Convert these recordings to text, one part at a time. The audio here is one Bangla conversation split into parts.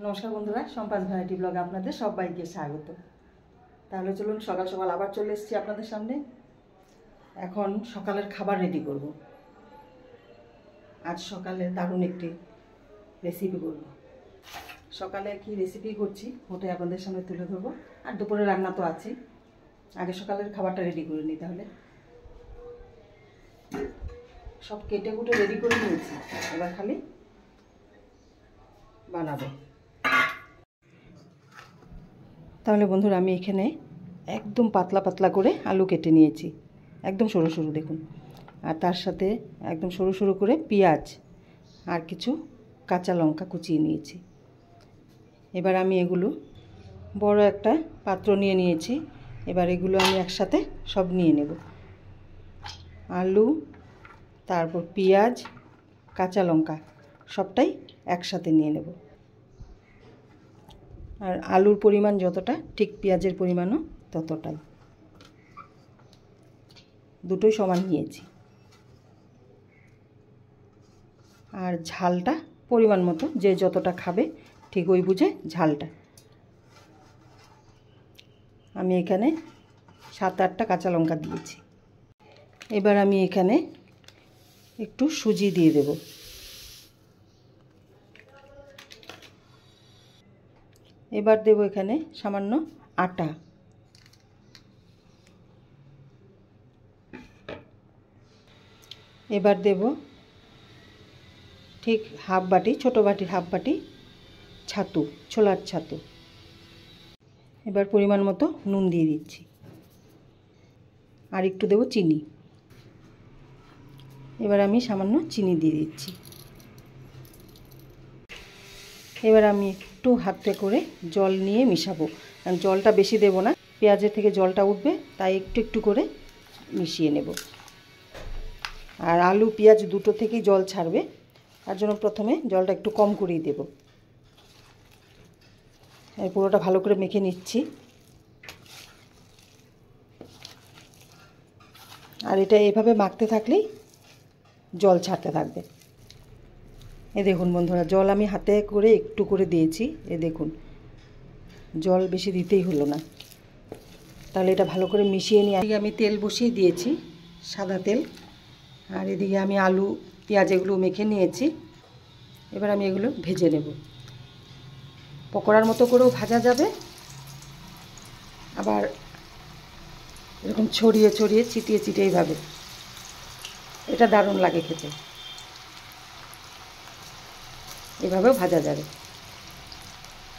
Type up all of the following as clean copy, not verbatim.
নমস্কার বন্ধুরা, সম্পাস ভ্যারাইটি ব্লগে আপনাদের সবাইকে স্বাগত। তাহলে চলুন, সকাল সকাল আবার চলে এসেছি আপনাদের সামনে। এখন সকালের খাবার রেডি করব। আজ সকালে দারুণ একটি রেসিপি করব। সকালে কি রেসিপি করছি ওটাই আপনাদের সামনে তুলে ধরবো। আর দুপুরে রান্না তো আছে, আগে সকালের খাবারটা রেডি করে নিই। তাহলে সব কেটে কুটে রেডি করে নিয়েছি, এবার খালি বানাবো। তাহলে বন্ধুরা, আমি এখানে একদম পাতলা পাতলা করে আলু কেটে নিয়েছি, একদম সরু সরু দেখুন। আর তার সাথে একদম সরু সরু করে পেঁয়াজ আর কিছু কাঁচা লঙ্কা কুচিয়ে নিয়েছি। এবার আমি এগুলো বড় একটা পাত্র নিয়ে নিয়েছি। এবার এগুলো আমি একসাথে সব নিয়ে নেব। আলু, তারপর পেঁয়াজ, কাঁচা লঙ্কা সবটাই একসাথে নিয়ে নেব। আর আলুর পরিমাণ যতটা, ঠিক পেঁয়াজের পরিমাণও ততটাই, দুটোই সমান নিয়েছি। আর ঝালটা পরিমাণ মতো, যে যতটা খাবে ঠিক ওই বুঝে ঝালটা। আমি এখানে 7-8টা কাঁচা লঙ্কা দিয়েছি। এবার আমি এখানে একটু সুজি দিয়ে দেব। এবার দেব এখানে সামান্য আটা। এবার দেব ঠিক হাফ বাটি, ছোটো বাটির হাফ বাটি ছাতু, ছোলার ছাতু। এবার পরিমাণ মতো নুন দিয়ে দিচ্ছি, আর একটু দেব চিনি। এবার আমি সামান্য চিনি দিয়ে দিচ্ছি। এবার আমি একটু হাতে করে জল নিয়ে মিশাবো, কারণ জলটা বেশি দেব না, পেঁয়াজের থেকে জলটা উঠবে, তাই একটু একটু করে মিশিয়ে নেব। আর আলু পেঁয়াজ দুটো থেকেই জল ছাড়বে, তার জন্য প্রথমে জলটা একটু কম করেই দেব। পুরোটা ভালো করে মেখে নিচ্ছি। আর এটা এভাবে মাখতে থাকলেই জল ছাড়তে থাকবে। এ দেখুন বন্ধুরা, জল আমি হাতে করে একটু করে দিয়েছি। এ দেখুন, জল বেশি দিতেই হলো না। তাহলে এটা ভালো করে মিশিয়ে নিয়ে এদিকে আমি তেল বসিয়ে দিয়েছি, সাদা তেল। আর এদিকে আমি আলু পেঁয়াজ এগুলো মেখে নিয়েছি। এবার আমি এগুলো ভেজে নেব। পকোড়ার মতো করেও ভাজা যাবে, আবার এরকম ছড়িয়ে ছড়িয়ে ছিটিয়ে ছিটিয়ে এইভাবে, এটা দারুণ লাগে খেতে। এভাবেও ভাজা যাবে।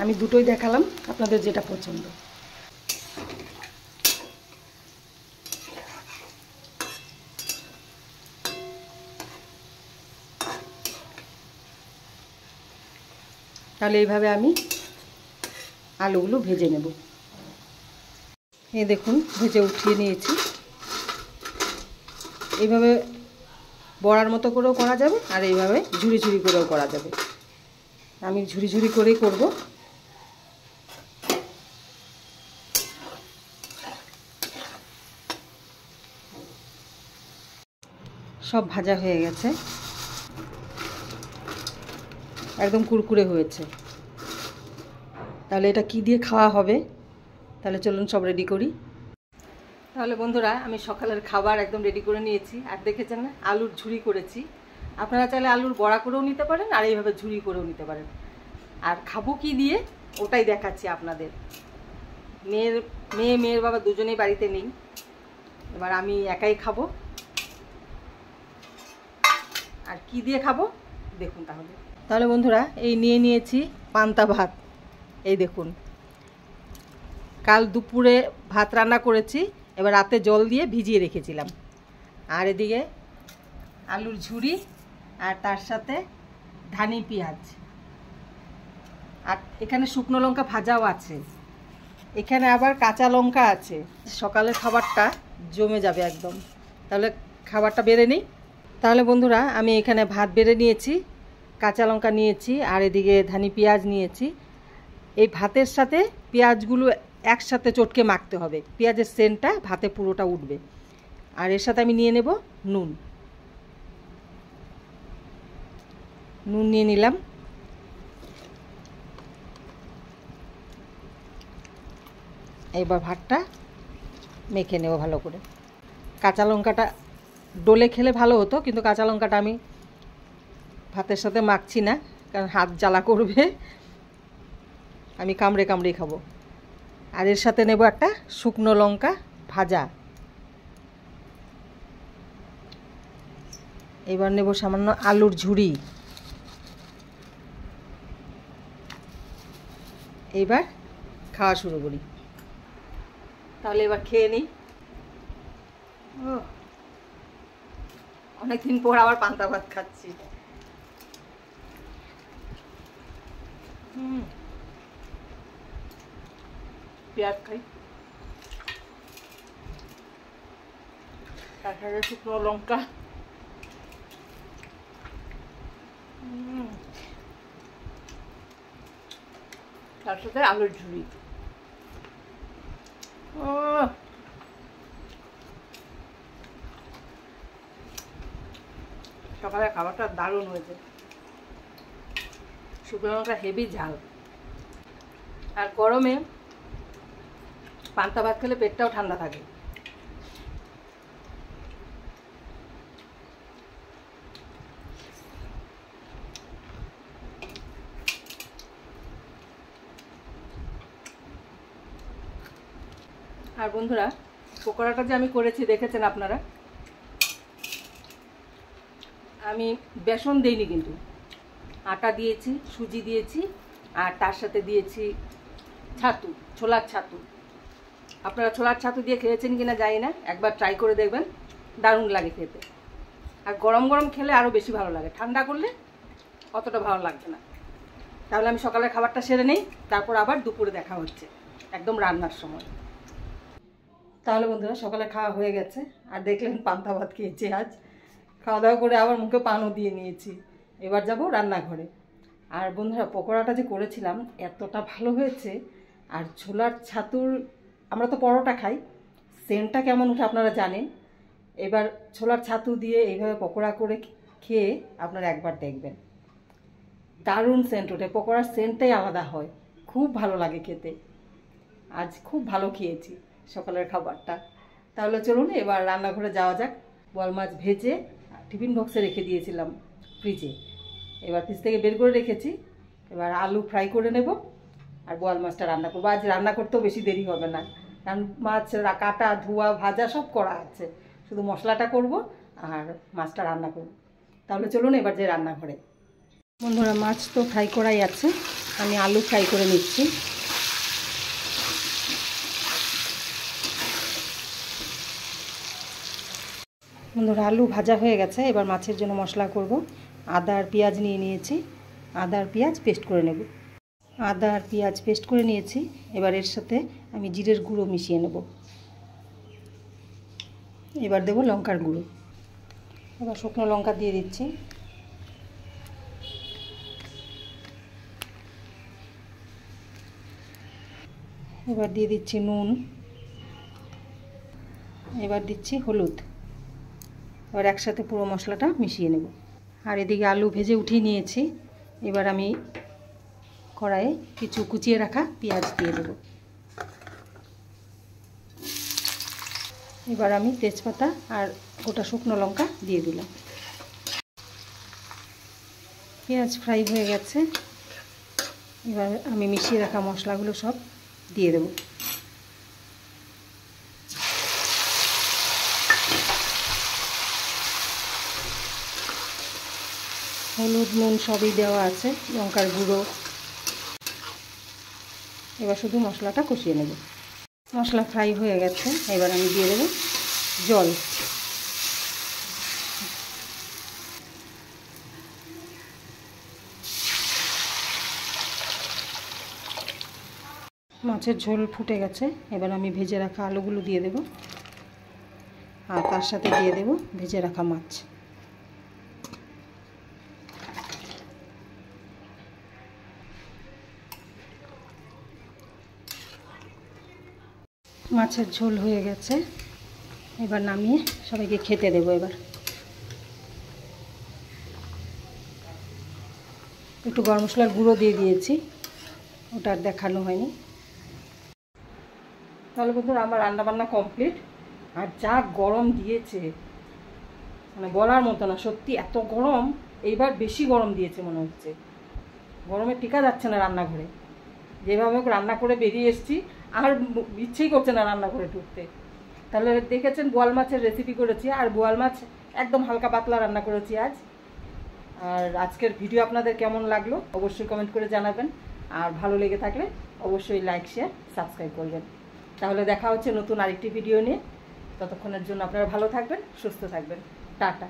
আমি দুটোই দেখালাম, আপনাদের যেটা পছন্দ। তাহলে এইভাবে আমি আলুগুলো ভেজে নেব। এই দেখুন, ভেজে উঠিয়ে নিয়েছি। এইভাবে বড়ার মতো করেও করা যাবে, আর এইভাবে ঝুরি ঝুরি করেও করা যাবে। আমি ঝুরি ঝুরি করেই করব। সব ভাজা হয়ে গেছে, একদম কুরকুরে হয়েছে। তাহলে এটা কি দিয়ে খাওয়া হবে? তাহলে চলুন সব রেডি করি। তাহলে বন্ধুরা, আমি সকালের খাবার একদম রেডি করে নিয়েছি। আর দেখেছেন না, আলুর ঝুরি করেছি। আপনারা চাইলে আলুর বড়া করেও নিতে পারেন, আর এইভাবে ঝুরি করেও নিতে পারেন। আর খাবো কি দিয়ে ওটাই দেখাচ্ছি আপনাদের। মেয়ের বাবা দুজনেই বাড়িতে নেই, এবার আমি একাই খাবো। আর কি দিয়ে খাবো দেখুন। তাহলে বন্ধুরা, এই নিয়ে নিয়েছি পান্তা ভাত। এই দেখুন, কাল দুপুরে ভাত রান্না করেছি, এবার রাতে জল দিয়ে ভিজিয়ে রেখেছিলাম। আর এদিকে আলুর ঝুরি, আর তার সাথে ধানি পেঁয়াজ, আর এখানে শুকনো লঙ্কা ভাজাও আছে। এখানে আবার কাঁচা লঙ্কা আছে। সকালের খাবারটা জমে যাবে একদম। তাহলে খাবারটা বেড়ে নিই। তাহলে বন্ধুরা, আমি এখানে ভাত বেড়ে নিয়েছি, কাঁচা লঙ্কা নিয়েছি, আর এদিকে ধানি পেঁয়াজ নিয়েছি। এই ভাতের সাথে পেঁয়াজগুলো একসাথে চটকে মাখতে হবে, পেঁয়াজের সেন্টটা ভাতে পুরোটা উঠবে। আর এর সাথে আমি নিয়ে নেব নুন। নুন নিয়ে নিলাম। এবার ভাতটা মেখে নেব ভালো করে। কাঁচা লঙ্কাটা ডলে খেলে ভালো হতো, কিন্তু কাঁচা লঙ্কাটা আমি ভাতের সাথে মাখছি না, কারণ হাত জ্বালা করবে, আমি কামড়ে কামড়ে খাবো। আর এর সাথে নেব একটা শুকনো লঙ্কা ভাজা। এবার নেব সামান্য আলুর ঝুড়ি। এবার খাওয়া শুরু করি। তাহলে এবার খেয়ে নিই। অনেকদিন পর আবার পান্তা ভাত খাচ্ছি। পেঁয়াজ খাই, তারপরে শুকনো লঙ্কা, তার সাথে আলুর ঝুড়ি। সকালে খাবারটা দারুণ হয়েছে। শুকনো লঙ্কা হেভি ঝাল, আর গরমে পান্তা ভাত খেলে পেটটাও ঠান্ডা থাকে। আর বন্ধুরা, পকোড়াটা যে আমি করেছি দেখেছেন আপনারা, আমি বেসন দিইনি, কিন্তু আটা দিয়েছি, সুজি দিয়েছি, আর তার সাথে দিয়েছি ছাতু, ছোলার ছাতু। আপনারা ছোলার ছাতু দিয়ে খেয়েছেন কিনা জানি না, একবার ট্রাই করে দেখবেন, দারুণ লাগে খেতে। আর গরম গরম খেলে আরও বেশি ভালো লাগে, ঠান্ডা করলে অতটা ভালো লাগবে না। তাহলে আমি সকালের খাবারটা সেরে নেই, তারপর আবার দুপুরে দেখা হচ্ছে একদম রান্নার সময়। তাহলে বন্ধুরা, সকালে খাওয়া হয়ে গেছে, আর দেখলেন পান্তা ভাত খেয়েছি আজ। খাওয়া দাওয়া করে আবার মুখে পানও দিয়ে নিয়েছি। এবার যাব রান্নাঘরে। আর বন্ধুরা, পকোড়াটা যে করেছিলাম এতটা ভালো হয়েছে। আর ছোলার ছাতুর, আমরা তো পরোটা খাই, সেন্টটা কেমন ওঠে আপনারা জানেন। এবার ছোলার ছাতু দিয়ে এইভাবে পকোড়া করে খেয়ে আপনারা একবার দেখবেন, দারুণ সেন্ট ওঠে। পকোড়ার সেন্টটাই আলাদা হয়, খুব ভালো লাগে খেতে। আজ খুব ভালো খেয়েছি সকালের খাবারটা। তাহলে চলুন এবার রান্নাঘরে যাওয়া যাক। বোয়াল মাছ ভেজে টিফিন বক্সে রেখে দিয়েছিলাম ফ্রিজে, এবার ফ্রিজ থেকে বের করে রেখেছি। এবার আলু ফ্রাই করে নেব, আর বোয়াল মাছটা রান্না করবো। আজ রান্না করতেও বেশি দেরি হবে না, কারণ মাছ কাটা, ধোয়া, ভাজা সব করা আছে, শুধু মশলাটা করব আর মাছটা রান্না করব। তাহলে চলুন এবার যে রান্নাঘরে। বন্ধুরা, মাছ তো ফ্রাই করাই আছে, আমি আলু ফ্রাই করে নিচ্ছি। বন্ধুরা, আলু ভাজা হয়ে গেছে, এবার মাছের জন্য মশলা করব। আদা আর পেঁয়াজ নিয়ে নিয়েছি, আদা আর পেঁয়াজ পেস্ট করে নেব। আদা আর পেঁয়াজ পেস্ট করে নিয়েছি, এবার এর সাথে আমি জিরের গুঁড়ো মিশিয়ে নেব। এবার দেব লঙ্কার গুঁড়ো, এবার শুকনো লঙ্কা দিয়ে দিচ্ছি। এবার দিয়ে দিচ্ছি নুন, এবার দিচ্ছি হলুদ। এবার একসাথে পুরো মশলাটা মিশিয়ে নেব। আর এদিকে আলু ভেজে উঠিয়ে নিয়েছি, এবার আমি কড়াইয়ে কিছু কুচিয়ে রাখা পেঁয়াজ দিয়ে দেব। এবার আমি তেজপাতা আর গোটা শুকনো লঙ্কা দিয়ে দিলাম। পেঁয়াজ ফ্রাই হয়ে গেছে, এবার আমি মিশিয়ে রাখা মশলাগুলো সব দিয়ে দেব। হলুদ, নুন সবই দেওয়া আছে, লঙ্কার গুঁড়ো। এবার শুধু মশলাটা কষিয়ে নেব। মশলা ফ্রাই হয়ে গেছে, এবার আমি দিয়ে দেব জল। মাছের ঝোল ফুটে গেছে, এবার আমি ভেজে রাখা আলুগুলো দিয়ে দেব, আর তার সাথে দিয়ে দেব ভেজে রাখা মাছ। মাছের ঝোল হয়ে গেছে, এবার নামিয়ে সবাইকে খেতে দেবো। এবার একটু গরম মশলার গুঁড়ো দিয়ে দিয়েছি, ওটা আর দেখানো হয়নি। তাহলে বন্ধুরা আমার রান্নাবান্না কমপ্লিট। আর যা গরম দিয়েছে মানে বলার মতো না, সত্যি এত গরম, এইবার বেশি গরম দিয়েছে মনে হচ্ছে। গরমে টিকা যাচ্ছে না রান্নাঘরে, যেভাবে রান্না করে বেরিয়ে এসেছি আর ইচ্ছেই করছে না রান্না করে ঢুকতে। তাহলে দেখেছেন বোয়াল মাছের রেসিপি করেছি, আর বোয়াল মাছ একদম হালকা পাতলা রান্না করেছি আজ। আর আজকের ভিডিও আপনাদের কেমন লাগলো অবশ্যই কমেন্ট করে জানাবেন, আর ভালো লেগে থাকলে অবশ্যই লাইক শেয়ার সাবস্ক্রাইব করবেন। তাহলে দেখা হচ্ছে নতুন আরেকটি ভিডিও নিয়ে। ততক্ষণের জন্য আপনারা ভালো থাকবেন, সুস্থ থাকবেন। টাটা।